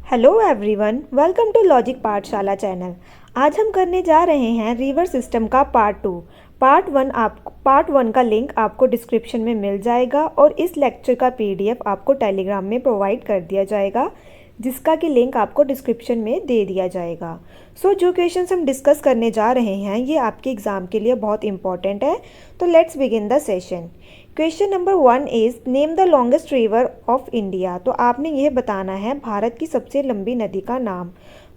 Hello everyone, welcome to logic Pathshala channel. आज हम करने जा रहे हैं रिवर सिस्टम का पार्ट 2। पार्ट वन का लिंक आपको डिस्क्रिप्शन में मिल जाएगा और इस लेक्चर का पीडीएफ आपको टेलीग्राम में प्रोवाइड कर दिया जाएगा, जिसका कि लिंक आपको डिस्क्रिप्शन में दे दिया जाएगा। जो क्वेश्चंस हम डिस्कस करने जा रहे हैं ये आपके एग्ज़ाम के लिए बहुत इंपॉर्टेंट है। तो let's begin the session. Question number 1 is name the longest river of India. तो आपने यह बताना है भारत की सबसे लंबी नदी का नाम।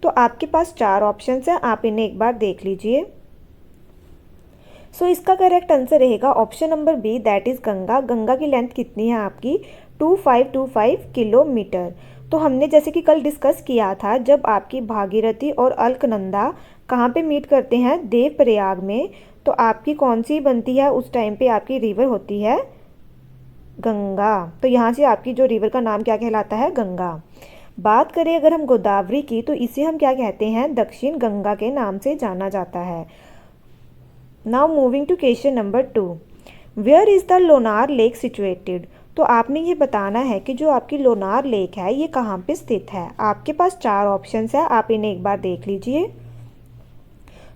तो आपके पास 4 ऑप्शंस हैं, आप इन्हें एक बार देख लीजिए। इसका करेक्ट आंसर रहेगा option number B, that is Ganga. Ganga की लेंथ कितनी है आपकी 2525 किलोमीटर। तो हमने जैसे कि कल डिस्कस किया था, जब आपकी भागीरथी और अलकनंदा कहाँ पे मीट करते हैं, देवप्रयाग में, तो आपकी कौन सी बनती है उस टाइम पे आपकी रिवर होती है गंगा। तो यहाँ से आपकी जो रिवर का नाम क्या कहलाता है, गंगा। बात करें अगर हम गोदावरी की, तो इसे हम क्या कहते हैं, दक्षिण गंगा के नाम से जाना जाता है। Now moving to question number 2, where is the Lonar lake situated. तो आपने ये बताना है कि जो आपकी लोनार लेक है ये कहाँ पे स्थित है। आपके पास 4 ऑप्शंस है, आप इन्हें एक बार देख लीजिए।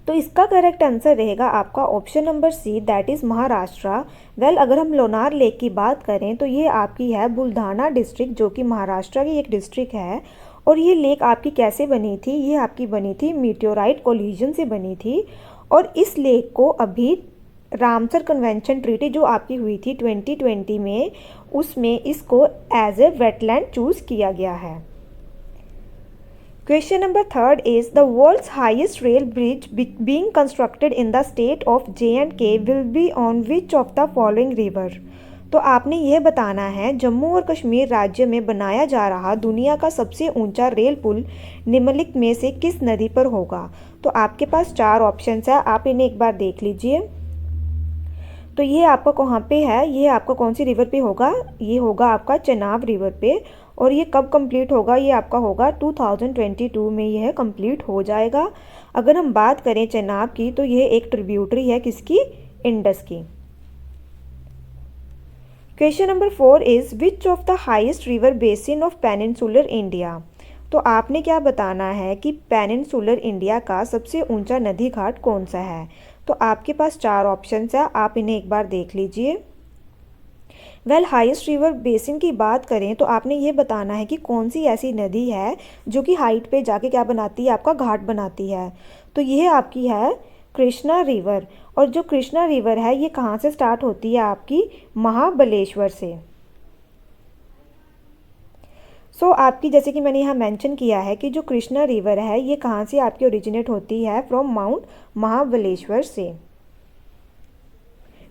तो इसका करेक्ट आंसर रहेगा आपका option number C, that is Maharashtra. Well, अगर हम लोनार लेक की बात करें तो ये आपकी है बुल्ढाना डिस्ट्रिक्ट, जो कि महाराष्ट्र की एक डिस्ट्रिक्ट है। और ये लेक आपकी कैसे बनी थी, ये आपकी बनी थी मीटियोराइट कोलिजन से बनी थी। और इस लेक को अभी रामसर कन्वेंशन ट्रीटी जो आपकी हुई थी 2020 में, उसमें इसको एज ए वेटलैंड चूज़ किया गया है। Question number 3 is the world's highest rail bridge being constructed in the state of J&K will be on which of the following river। तो आपने यह बताना है जम्मू और कश्मीर राज्य में बनाया जा रहा दुनिया का सबसे ऊंचा रेल पुल निम्नलिखित में से किस नदी पर होगा। तो आपके पास 4 ऑप्शंस है, आप इन्हें एक बार देख लीजिए। तो ये आपका कहाँ पे है, ये आपका कौन सी रिवर पे होगा, ये होगा आपका चेनाब रिवर पे। और ये कब कंप्लीट होगा, ये आपका होगा 2022 में यह कंप्लीट हो जाएगा। अगर हम बात करें चेनाब की, तो यह एक ट्रिब्यूटरी है किसकी, इंडस की। Question number 4 is which of the highest river basin of peninsular India. तो आपने क्या बताना है कि पेनिनसुलर इंडिया का सबसे ऊंचा नदी घाट कौन सा है। तो आपके पास 4 ऑप्शंस है, आप इन्हें एक बार देख लीजिए। वेल, हाईएस्ट रिवर बेसिन की बात करें तो आपने ये बताना है कि कौन सी ऐसी नदी है जो कि हाइट पे जाके क्या बनाती है, आपका घाट बनाती है। तो यह आपकी है कृष्णा रिवर। और जो कृष्णा रिवर है ये कहाँ से स्टार्ट होती है, आपकी महाबलेश्वर से। आपकी जैसे कि मैंने यहाँ मेंशन किया है कि जो कृष्णा रिवर है ये कहाँ से आपकी ओरिजिनेट होती है, फ्रॉम माउंट महाबलेश्वर से।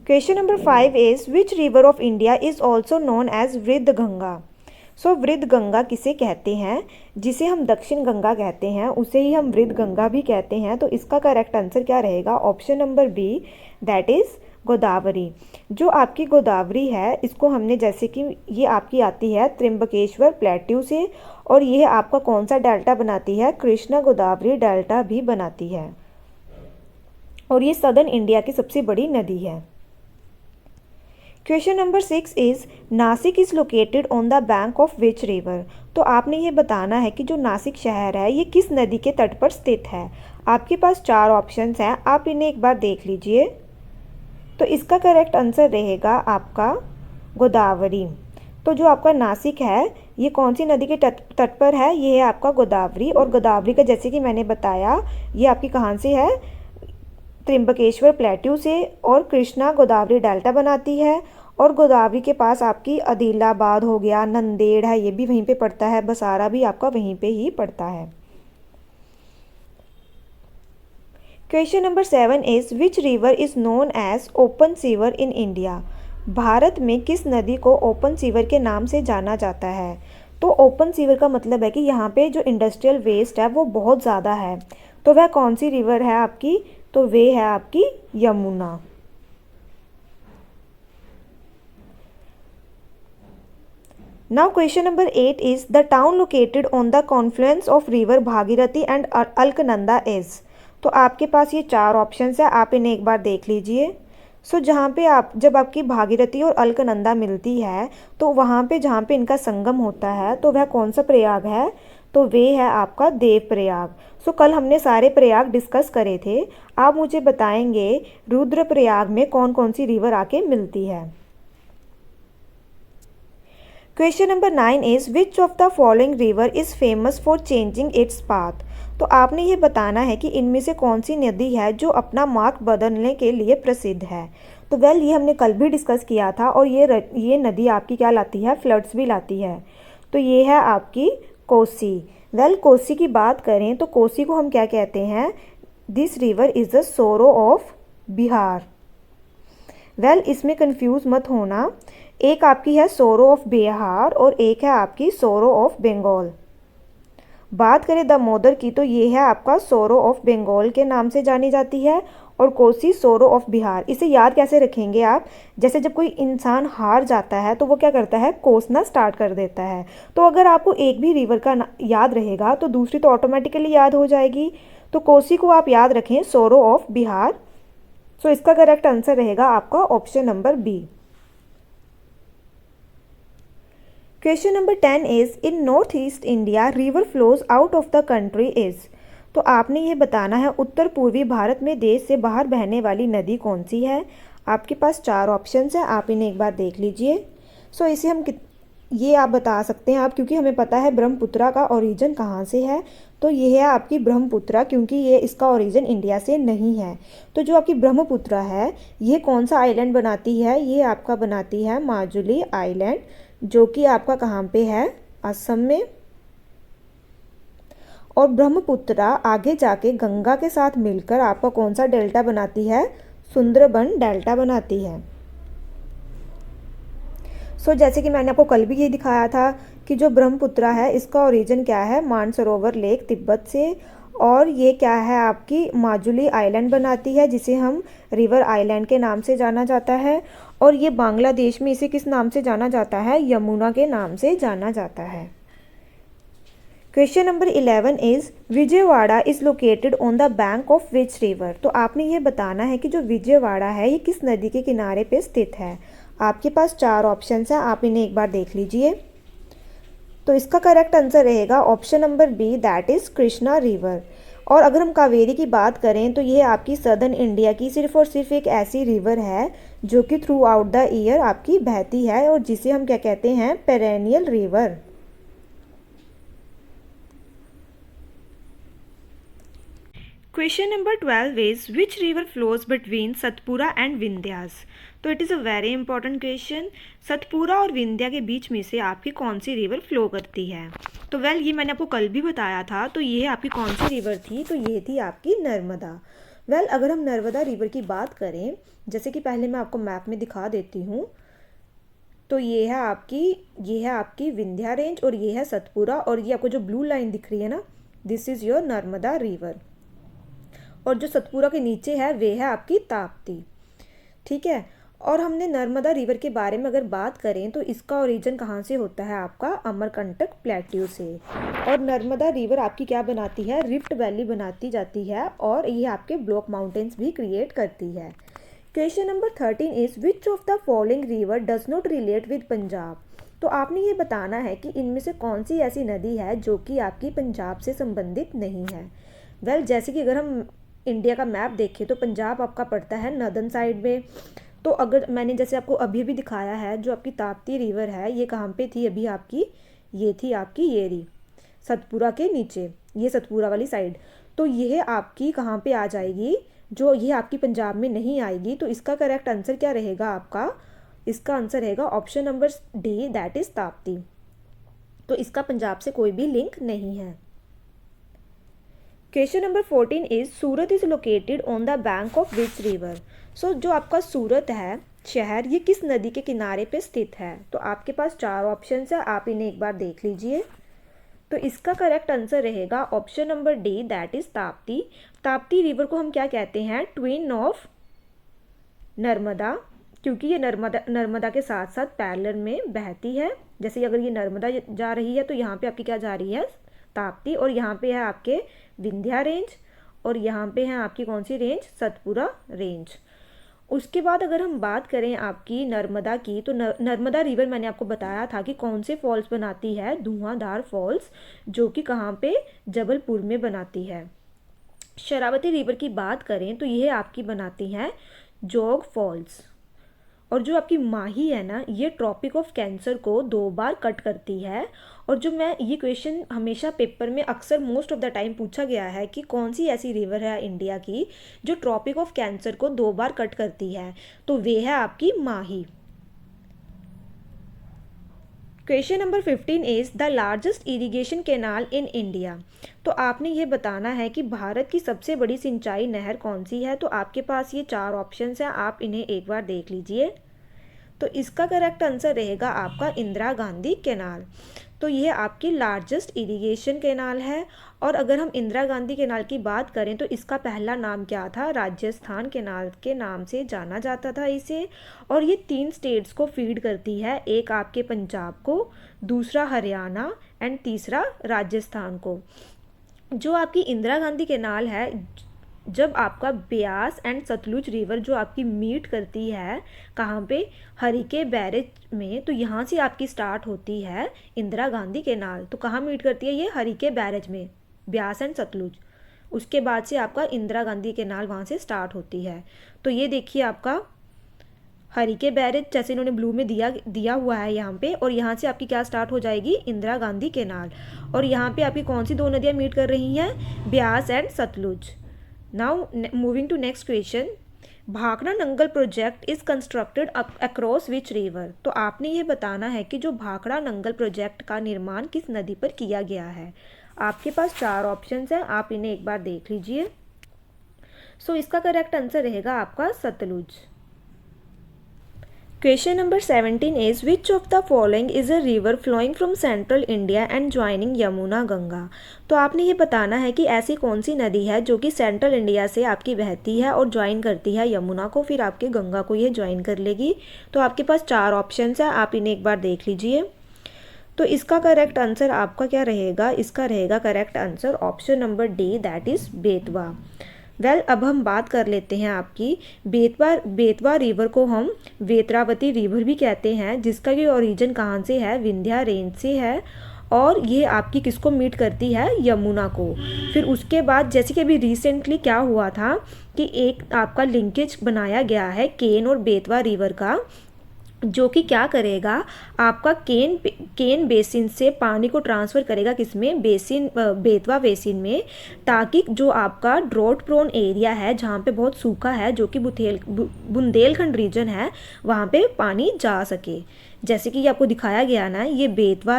Question number 5 is which river of India is also known as Vriddha Ganga. वृद्ध गंगा किसे कहते हैं, जिसे हम दक्षिण गंगा कहते हैं उसे ही हम वृद्ध गंगा भी कहते हैं। तो इसका करेक्ट आंसर क्या रहेगा, option number B, that is Godavari. जो आपकी गोदावरी है इसको हमने जैसे कि ये आपकी आती है त्रिंबकेश्वर प्लेट्यू से, और यह आपका कौन सा डेल्टा बनाती है, कृष्णा गोदावरी डेल्टा भी बनाती है। और ये सदर्न इंडिया की सबसे बड़ी नदी है। Question number 6 is Nashik is located on the bank of which river. तो आपने ये बताना है कि जो नासिक शहर है ये किस नदी के तट पर स्थित है। आपके पास 4 ऑप्शंस हैं, आप इन्हें एक बार देख लीजिए। तो इसका करेक्ट आंसर रहेगा आपका गोदावरी। तो जो आपका नासिक है ये कौन सी नदी के तट पर है, ये है आपका गोदावरी। और गोदावरी का जैसे कि मैंने बताया ये आपकी कहाँ से है, त्रिंबकेश्वर प्लेट्यू से। और कृष्णा गोदावरी डेल्टा बनाती है। और गोदावरी के पास आपकी आदिलाबाद हो गया, नंदेड़ है, ये भी वहीं पे पड़ता है, बसारा भी आपका वहीं पे ही पड़ता है। Question number 7 is which river is known as open sewer in India. Bharat में किस नदी को ओपन सीवर के नाम से जाना जाता है। तो ओपन सीवर का मतलब है कि यहाँ पे जो इंडस्ट्रियल वेस्ट है वो बहुत ज़्यादा है। तो वह कौन सी रिवर है आपकी, तो वे है आपकी Yamuna. Now question number 8 is the town located on the Confluence of river Bhagirathi and Alaknanda is. तो आपके पास ये 4 ऑप्शंस है, आप इन्हें एक बार देख लीजिए। जहाँ पे आप जब आपकी भागीरथी और अलकनंदा मिलती है तो वहाँ पे जहाँ पे इनका संगम होता है तो वह कौन सा प्रयाग है, तो वे है आपका देवप्रयाग। सो कल हमने सारे प्रयाग डिस्कस करे थे। आप मुझे बताएंगे रुद्रप्रयाग में कौन कौन सी रिवर आके मिलती है। Question number 9 is which of the following river is famous for changing its path. तो आपने ये बताना है कि इनमें से कौन सी नदी है जो अपना मार्ग बदलने के लिए प्रसिद्ध है। तो वेल ये हमने कल भी डिस्कस किया था, और ये नदी आपकी क्या लाती है, फ्लड्स भी लाती है। तो ये है आपकी कोसी। वेल कोसी की बात करें तो कोसी को हम क्या कहते हैं, दिस रिवर इज़ द सोरो ऑफ बिहार। वेल इसमें कंफ्यूज मत होना, एक आपकी है सोरो ऑफ बिहार और एक है आपकी सोरो ऑफ बंगाल। बात करें दामोदर की तो ये है आपका सोरो ऑफ बंगाल के नाम से जानी जाती है, और कोसी सोरो ऑफ बिहार। इसे याद कैसे रखेंगे आप, जैसे जब कोई इंसान हार जाता है तो वो क्या करता है, कोसना स्टार्ट कर देता है। तो अगर आपको एक भी रिवर का याद रहेगा तो दूसरी तो ऑटोमेटिकली याद हो जाएगी। तो कोसी को आप याद रखें सोरो ऑफ बिहार। सो इसका करेक्ट आंसर रहेगा आपका option number B. Question number 10 is in north east India river flows out of the country is. तो आपने ये बताना है उत्तर पूर्वी भारत में देश से बाहर बहने वाली नदी कौन सी है। आपके पास 4 ऑप्शंस हैं, आप इन्हें एक बार देख लीजिए। सो इसे हम ये आप बता सकते हैं आप, क्योंकि हमें पता है ब्रह्मपुत्रा का ओरिजिन कहाँ से है। तो ये है आपकी ब्रह्मपुत्रा, क्योंकि ये इसका ओरिजिन इंडिया से नहीं है। तो जो आपकी ब्रह्मपुत्रा है ये कौन सा आइलैंड बनाती है, ये आपका बनाती है माजुली आइलैंड, जो कि आपका कहाँ पे है, असम में। और ब्रह्मपुत्रा आगे जाके गंगा के साथ मिलकर आपका कौन सा डेल्टा बनाती है, सुंदरबन डेल्टा बनाती है। सो जैसे कि मैंने आपको कल भी ये दिखाया था कि जो ब्रह्मपुत्रा है इसका ओरिजिन क्या है, मानसरोवर लेक तिब्बत से, और ये क्या है आपकी माजुली आइलैंड बनाती है, जिसे हम रिवर आइलैंड के नाम से जाना जाता है। और ये बांग्लादेश में इसे किस नाम से जाना जाता है, यमुना के नाम से जाना जाता है। Question number 11 is Vijayawada is located on the bank of which river. तो आपने ये बताना है कि जो विजयवाड़ा है ये किस नदी के किनारे पे स्थित है। आपके पास 4 ऑप्शंस हैं, आप इन्हें एक बार देख लीजिए। तो इसका करेक्ट आंसर रहेगा option number B, that is Krishna river. और अगर हम कावेरी की बात करें तो ये आपकी सदर्न इंडिया की सिर्फ और सिर्फ एक ऐसी रिवर है जो कि थ्रू आउट द ईयर आपकी बहती है, और जिसे हम क्या कहते हैं, perennial river. Question number 12 is which river flows between Satpura and Vindhyas. तो it is a very important question. Satpura और विंध्या के बीच में से आपकी कौन सी रिवर फ्लो करती है। तो वेल ये मैंने आपको कल भी बताया था। तो ये आपकी कौन सी रिवर थी, तो ये थी आपकी नर्मदा। वेल अगर हम नर्मदा रिवर की बात करें, जैसे कि पहले मैं आपको मैप में दिखा देती हूँ। तो ये है आपकी विंध्या रेंज, और ये है सतपुरा, और ये आपको जो ब्लू लाइन दिख रही है ना, this is your Narmada river. और जो सतपुरा के नीचे है वे है आपकी ताप्ती। ठीक है। और हमने नर्मदा रिवर के बारे में अगर बात करें तो इसका ओरिजिन कहाँ से होता है, आपका अमरकंटक प्लेट्यू से। और नर्मदा रिवर आपकी क्या बनाती है, रिफ्ट वैली बनाती जाती है, और ये आपके ब्लॉक माउंटेन्स भी क्रिएट करती है। Question number 13 is which of the following river does not relate with Punjab. तो आपने ये बताना है कि इनमें से कौन सी ऐसी नदी है जो कि आपकी पंजाब से संबंधित नहीं है। वेल जैसे कि अगर हम इंडिया का मैप देखें तो पंजाब आपका पड़ता है नॉर्दर्न साइड में। तो अगर मैंने जैसे आपको अभी भी दिखाया है, जो आपकी ताप्ती रिवर है ये कहाँ पे थी अभी आपकी, ये थी आपकी येरी, सतपुरा के नीचे, ये सतपुरा वाली साइड। तो यह आपकी कहाँ पे आ जाएगी, जो ये आपकी पंजाब में नहीं आएगी। तो इसका करेक्ट आंसर क्या रहेगा आपका, इसका आंसर रहेगा option number D, that is Tapti. तो इसका पंजाब से कोई भी लिंक नहीं है। Question number 14 is Surat is located on the bank of which river. So जो आपका सूरत है शहर, ये किस नदी के किनारे पे स्थित है। तो आपके पास 4 ऑप्शंस है, आप इन्हें एक बार देख लीजिए। तो इसका करेक्ट आंसर रहेगा option number D, that is Tapti. Tapti river को हम क्या कहते हैं, ट्विन ऑफ नर्मदा, क्योंकि ये नर्मदा के साथ साथ पैरेलल में बहती है। जैसे अगर ये नर्मदा जा रही है तो यहाँ पे आपकी क्या जा रही है, ताप्ती, और यहाँ पे है आपके विंध्या रेंज, और यहाँ पे है आपकी कौन सी रेंज, सतपुरा रेंज। उसके बाद अगर हम बात करें आपकी नर्मदा की, तो नर्मदा रिवर मैंने आपको बताया था कि कौन से फॉल्स बनाती है, धुआंधार फॉल्स, जो कि कहाँ पे, जबलपुर में बनाती है। शरावती रिवर की बात करें तो यह आपकी बनाती हैं जोग फॉल्स। और जो आपकी माही है ना, ये ट्रॉपिक ऑफ कैंसर को 2 बार कट करती है। और जो मैं ये क्वेश्चन हमेशा पेपर में अक्सर मोस्ट ऑफ द टाइम पूछा गया है कि कौन सी ऐसी रिवर है इंडिया की जो ट्रॉपिक ऑफ कैंसर को 2 बार कट करती है, तो वे है आपकी Mahi. Question number 15 is the largest irrigation canal in India. तो आपने ये बताना है कि भारत की सबसे बड़ी सिंचाई नहर कौन सी है। तो आपके पास ये 4 ऑप्शंस हैं, आप इन्हें एक बार देख लीजिए। तो इसका करेक्ट आंसर रहेगा आपका इंदिरा गांधी कैनाल। तो यह आपकी लार्जेस्ट इरिगेशन कैनाल है। और अगर हम इंदिरा गांधी कैनाल की बात करें तो इसका पहला नाम क्या था, राजस्थान कैनाल के नाम से जाना जाता था इसे। और ये 3 स्टेट्स को फीड करती है, एक आपके पंजाब को, दूसरा हरियाणा एंड तीसरा राजस्थान को। जो आपकी इंदिरा गांधी कैनाल है, जब आपका ब्यास एंड सतलुज रिवर जो आपकी मीट करती है कहाँ पे, हरिके बैरेज में, तो यहाँ से आपकी स्टार्ट होती है इंदिरा गांधी कैनाल। तो कहाँ मीट करती है ये, हरिके बैरेज में, ब्यास एंड सतलुज। उसके बाद से आपका इंदिरा गांधी कैनाल वहाँ से स्टार्ट होती है। तो ये देखिए आपका हरिके बैरेज जैसे इन्होंने ब्लू में दिया हुआ है यहाँ पे, और यहाँ से आपकी क्या स्टार्ट हो जाएगी, इंदिरा गांधी कैनाल। और यहाँ पे आपकी कौन सी 2 नदियाँ मीट कर रही हैं, Beas and Sutlej. Now moving to next question, Bhakra Nangal project is constructed across which river. तो आपने ये बताना है कि जो भाखड़ा नंगल प्रोजेक्ट का निर्माण किस नदी पर किया गया है। आपके पास 4 ऑप्शंस हैं, आप इन्हें एक बार देख लीजिए। सो इसका करेक्ट आंसर रहेगा आपका Sutlej. Question number 17 is which of the following is a river flowing from central India and joining Yamuna Ganga. तो आपने ये बताना है कि ऐसी कौन सी नदी है जो कि सेंट्रल इंडिया से आपकी बहती है और ज्वाइन करती है यमुना को, फिर आपके गंगा को ये ज्वाइन कर लेगी। तो आपके पास 4 ऑप्शंस हैं, आप इन्हें एक बार देख लीजिए। तो इसका करेक्ट आंसर आपका क्या रहेगा, इसका रहेगा correct answer option number D, that is Betwa. अब हम बात कर लेते हैं आपकी बेतवा रिवर को हम वेत्रावती रिवर भी कहते हैं, जिसका ये ओरिजिन कहाँ से है, विंध्या रेंज से है। और ये आपकी किसको मीट करती है, यमुना को। फिर उसके बाद जैसे कि अभी रिसेंटली क्या हुआ था कि एक आपका लिंकेज बनाया गया है केन और बेतवा रिवर का, जो कि क्या करेगा, आपका केन बेसिन से पानी को ट्रांसफ़र करेगा किसमें, बेतवा बेसिन में, ताकि जो आपका ड्रॉट प्रोन एरिया है जहाँ पे बहुत सूखा है, जो कि बुंदेलखंड रीजन है, वहाँ पे पानी जा सके। जैसे कि ये आपको दिखाया गया ना, ये बेतवा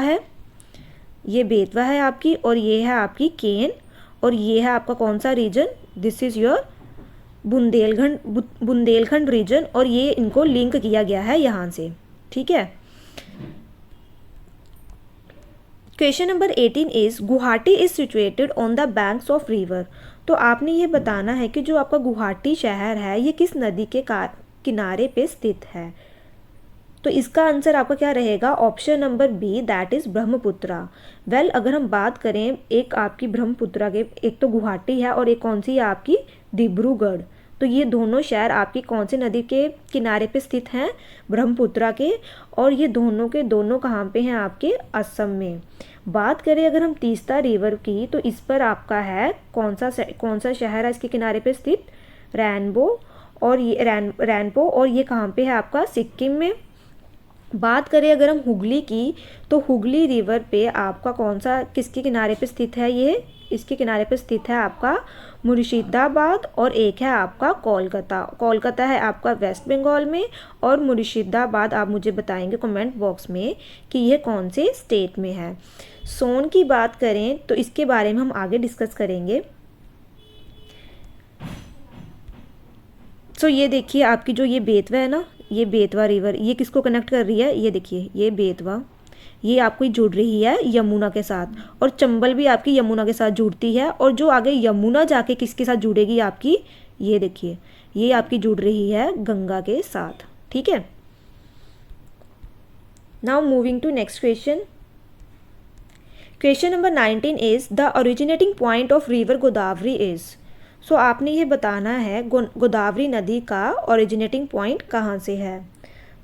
है आपकी, और ये है आपकी केन, और ये है आपका कौन सा region, this is your Bundelkhand region. और ये इनको लिंक किया गया है यहाँ से, ठीक है। Question number 18 is Guwahati is situated on the banks of river. तो आपने ये बताना है कि जो आपका गुवाहाटी शहर है ये किस नदी के किनारे पे स्थित है। तो इसका आंसर आपका क्या रहेगा, option number B, that is Brahmaputra. अगर हम बात करें एक आपकी ब्रह्मपुत्रा के, एक तो गुवाहाटी है और एक कौन सी है आपकी, डिब्रूगढ़। तो ये दोनों शहर आपकी कौन सी नदी के किनारे पे स्थित हैं, ब्रह्मपुत्रा के। और ये दोनों के दोनों कहाँ पे हैं, आपके असम में। बात करें अगर हम तीस्ता रिवर की, तो इस पर आपका है कौन सा शहर है इसके किनारे पे स्थित, रैनबो। और ये रैनपो, और ये कहाँ पे है आपका, सिक्किम में। बात करें अगर हम हुगली की, तो हुगली रिवर पे आपका कौन सा, किसके किनारे पे स्थित है, ये इसके किनारे पे स्थित है आपका मुर्शिदाबाद, और एक है आपका कोलकाता है आपका वेस्ट बंगाल में, और मुर्शिदाबाद आप मुझे बताएंगे कमेंट बॉक्स में कि यह कौन से स्टेट में है। सोन की बात करें तो इसके बारे में हम आगे डिस्कस करेंगे। सो ये देखिए आपकी जो ये बेतवा है ना, ये बेतवा रिवर, ये किसको कनेक्ट कर रही है, ये देखिए ये बेतवा, ये आपको जुड़ रही है यमुना के साथ, और चंबल भी आपकी यमुना के साथ जुड़ती है। और जो आगे यमुना जाके किसके साथ जुड़ेगी आपकी, ये देखिए ये आपकी जुड़ रही है गंगा के साथ, ठीक है। Now moving to next question. Question number 19 is the originating point of river Godavari is. So आपने ये बताना है गोदावरी नदी का ओरिजिनेटिंग पॉइंट कहाँ से है।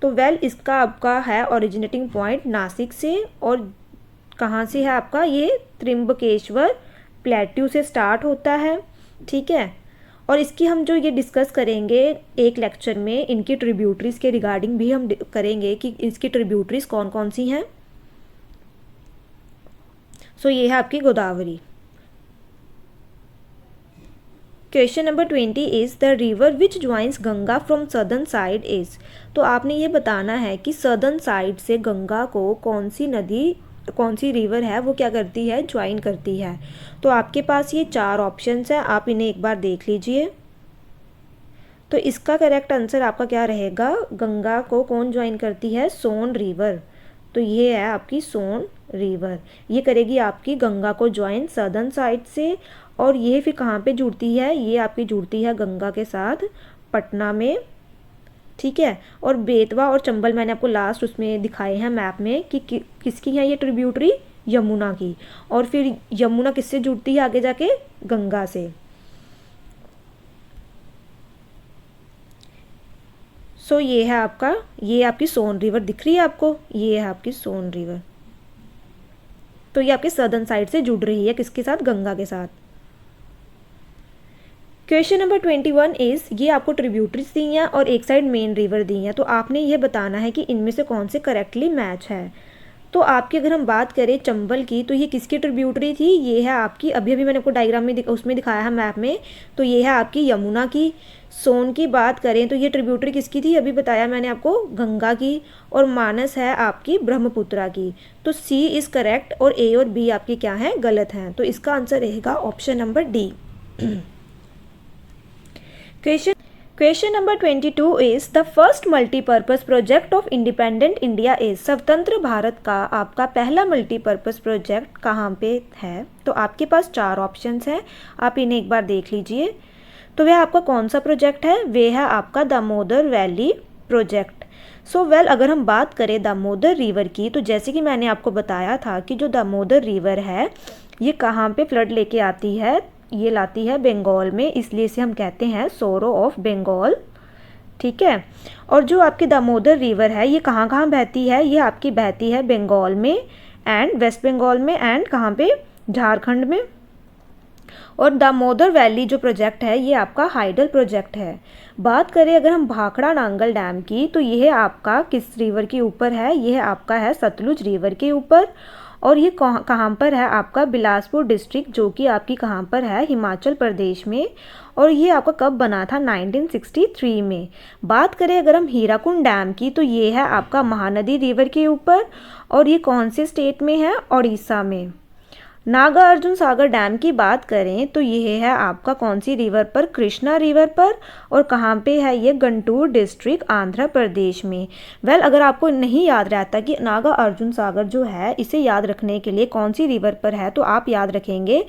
तो इसका आपका है ओरिजिनेटिंग पॉइंट नासिक से, और कहाँ से है आपका, ये त्रिम्बकेश्वर प्लेट्यू से स्टार्ट होता है, ठीक है। और इसकी हम जो ये डिस्कस करेंगे एक लेक्चर में, इनकी ट्रिब्यूटरीज के रिगार्डिंग भी हम करेंगे कि इसकी ट्रिब्यूटरीज कौन कौन सी हैं। सो ये है आपकी Godavari. Question number 20 is the river which joins Ganga from southern side is. तो आपने ये बताना है कि सदर्न साइड से गंगा को कौन सी रिवर है वो क्या करती है, ज्वाइन करती है। तो आपके पास ये 4 ऑप्शंस हैं, आप इन्हें एक बार देख लीजिए। तो इसका करेक्ट आंसर आपका क्या रहेगा, गंगा को कौन ज्वाइन करती है, सोन रिवर। तो ये है आपकी सोन रिवर, ये करेगी आपकी गंगा को ज्वाइन सदर्न साइड से। और ये फिर कहाँ पे जुड़ती है, ये आपकी जुड़ती है गंगा के साथ पटना में, ठीक है। और बेतवा और चंबल मैंने आपको लास्ट उसमें दिखाए हैं मैप में कि किसकी है ये ट्रिब्यूटरी, यमुना की। और फिर यमुना किससे जुड़ती है आगे जाके, गंगा से। सो ये है आपका, ये आपकी सोन रिवर दिख रही है आपको, ये है आपकी सोन रिवर। तो ये आपके सदर्न साइड से जुड़ रही है किसके साथ, गंगा के साथ। क्वेश्चन नंबर 21 इज़, ये आपको ट्रिब्यूटरीज दी हैं और एक साइड मेन रिवर दी हैं। तो आपने ये बताना है कि इनमें से कौन से करेक्टली मैच है। तो आपकी अगर हम बात करें चंबल की, तो ये किसकी ट्रिब्यूटरी थी, ये है आपकी, अभी मैंने आपको डायग्राम में उसमें दिखाया है मैप में, तो ये है आपकी यमुना की। सोन की बात करें तो ये ट्रिब्यूटरी किसकी थी, अभी बताया मैंने आपको, गंगा की। और मानस है आपकी ब्रह्मपुत्रा की। तो सी इज़ करेक्ट और ए और बी आपकी क्या है, गलत हैं। तो इसका आंसर रहेगा option number D. Question number 22 is the first multipurpose project of independent India is. स्वतंत्र भारत का आपका पहला मल्टीपर्पज़ प्रोजेक्ट कहाँ पे है। तो आपके पास 4 ऑप्शंस हैं, आप इन्हें एक बार देख लीजिए। तो वह आपका कौन सा प्रोजेक्ट है, वे है आपका दामोदर वैली प्रोजेक्ट। अगर हम बात करें दामोदर रिवर की, तो जैसे कि मैंने आपको बताया था कि जो दामोदर रिवर है ये कहाँ पे फ्लड लेके आती है, ये लाती है बंगाल में, इसलिए इसे हम कहते हैं सोरो ऑफ बंगाल, ठीक है। और जो आपकी दामोदर रिवर है ये कहाँ कहाँ बहती है, ये आपकी बहती है बंगाल में एंड वेस्ट बंगाल में एंड कहाँ पे, झारखंड में। और दामोदर वैली जो प्रोजेक्ट है ये आपका हाइडल प्रोजेक्ट है। बात करें अगर हम भाखड़ा नांगल डैम की, तो यह आपका किस रिवर के ऊपर है, यह आपका है सतलुज रिवर के ऊपर। और ये कहाँ पर है आपका, बिलासपुर डिस्ट्रिक्ट, जो कि आपकी कहाँ पर है, हिमाचल प्रदेश में। और ये आपका कब बना था, 1963 में। बात करें अगर हम हीराकुंड डैम की, तो ये है आपका महानदी रिवर के ऊपर। और ये कौन से स्टेट में है, उड़ीसा में। नागार्जुन सागर डैम की बात करें तो यह है आपका कौन सी रिवर पर, कृष्णा रिवर पर। और कहाँ पे है ये, गंटूर डिस्ट्रिक्ट, आंध्र प्रदेश में। अगर आपको नहीं याद रहता कि नागार्जुन सागर जो है इसे याद रखने के लिए कौन सी रिवर पर है, तो आप याद रखेंगे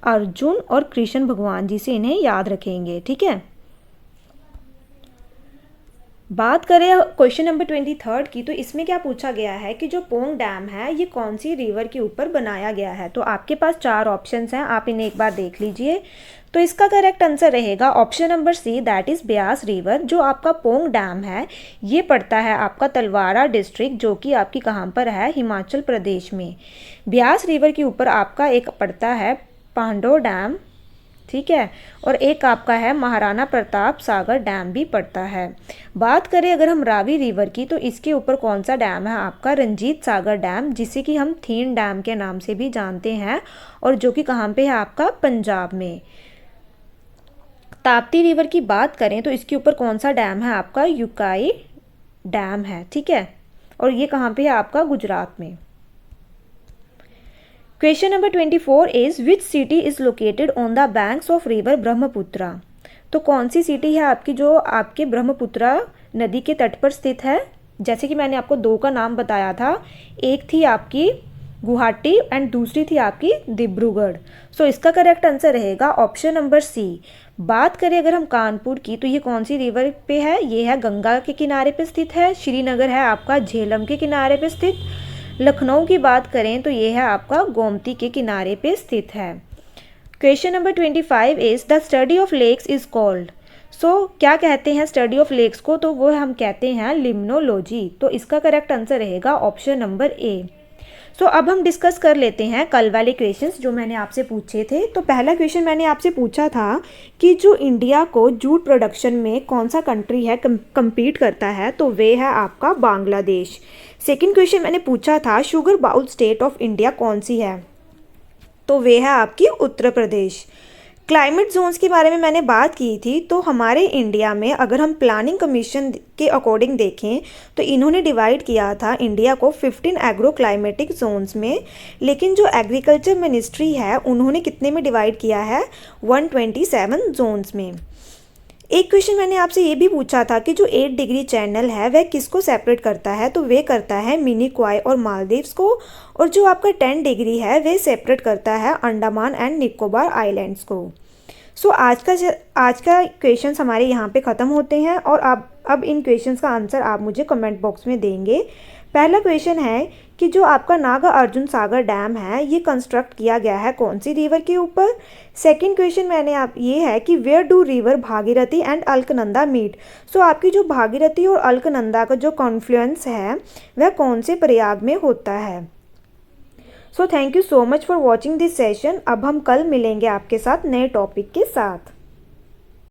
अर्जुन और कृष्ण भगवान जी से इन्हें याद रखेंगे, ठीक है। बात करें क्वेश्चन नंबर 23 की, तो इसमें क्या पूछा गया है कि जो पोंग डैम है ये कौन सी रिवर के ऊपर बनाया गया है। तो आपके पास 4 ऑप्शंस हैं, आप इन्हें एक बार देख लीजिए। तो इसका करेक्ट आंसर रहेगा option number C, that is Beas river. जो आपका पोंग डैम है ये पड़ता है आपका तलवाड़ा डिस्ट्रिक्ट, जो कि आपकी कहाँ पर है, हिमाचल प्रदेश में। ब्यास रिवर के ऊपर आपका एक पड़ता है पांडव डैम, ठीक है। और एक आपका है महाराणा प्रताप सागर डैम भी पड़ता है। बात करें अगर हम रावी रिवर की, तो इसके ऊपर कौन सा डैम है आपका, रंजीत सागर डैम, जिसे कि हम थीन डैम के नाम से भी जानते हैं। और जो कि कहाँ पे है आपका, पंजाब में। ताप्ती रिवर की बात करें तो इसके ऊपर कौन सा डैम है आपका, युकाई डैम है, ठीक है। और ये कहाँ पे है आपका, गुजरात में। Question number 24 is which city is located on the banks of river Brahmaputra. तो कौन सी सिटी है आपकी जो आपके ब्रह्मपुत्रा नदी के तट पर स्थित है। जैसे कि मैंने आपको 2 का नाम बताया था, एक थी आपकी गुवाहाटी एंड दूसरी थी आपकी डिब्रूगढ़। इसका करेक्ट आंसर रहेगा ऑप्शन नंबर सी। बात करें अगर हम कानपुर की, तो ये कौन सी रिवर पे है, ये है गंगा के किनारे पे स्थित है। श्रीनगर है आपका झेलम के किनारे पे स्थित। लखनऊ की बात करें तो ये है आपका गोमती के किनारे पे स्थित है। Question number 25 is the study of lakes is called. So क्या कहते हैं स्टडी ऑफ लेक्स को, तो वो हम कहते हैं लिम्नोलॉजी। तो इसका करेक्ट आंसर रहेगा ऑप्शन नंबर ए। सो अब हम डिस्कस कर लेते हैं कल वाले क्वेश्चंस जो मैंने आपसे पूछे थे। तो पहला क्वेश्चन मैंने आपसे पूछा था कि जो इंडिया को जूट प्रोडक्शन में कौन सा कंट्री है कम्पीट करता है, तो वे है आपका बांग्लादेश। सेकंड क्वेश्चन मैंने पूछा था sugar bowl state of India कौन सी है, तो वे है आपकी उत्तर प्रदेश। क्लाइमेट जोन्स के बारे में मैंने बात की थी। तो हमारे इंडिया में अगर हम प्लानिंग कमीशन के अकॉर्डिंग देखें तो इन्होंने डिवाइड किया था इंडिया को 15 एग्रो क्लाइमेटिक जोन्स में, लेकिन जो एग्रीकल्चर मिनिस्ट्री है उन्होंने कितने में डिवाइड किया है, 127 जोन्स में। एक क्वेश्चन मैंने आपसे ये भी पूछा था कि जो 8 डिग्री चैनल है वह किसको सेपरेट करता है, तो वे करता है मिनिकॉय और मालदीव्स को, और जो आपका 10 डिग्री है वे सेपरेट करता है अंडमान एंड निकोबार आइलैंड्स को। सो आज का क्वेश्चंस हमारे यहाँ पे ख़त्म होते हैं, और अब इन क्वेश्चंस का आंसर आप मुझे कमेंट बॉक्स में देंगे। पहला क्वेश्चन है कि जो आपका नागा अर्जुन सागर डैम है ये कंस्ट्रक्ट किया गया है कौन सी रिवर के ऊपर। सेकंड क्वेश्चन मैंने आप ये है कि where do river Bhagirathi and Alaknanda meet. So आपकी जो भागीरथी और अलकनंदा का जो कॉन्फ्लुएंस है वह कौन से प्रयाग में होता है। So thank you so much for watching this session. अब हम कल मिलेंगे आपके साथ नए टॉपिक के साथ।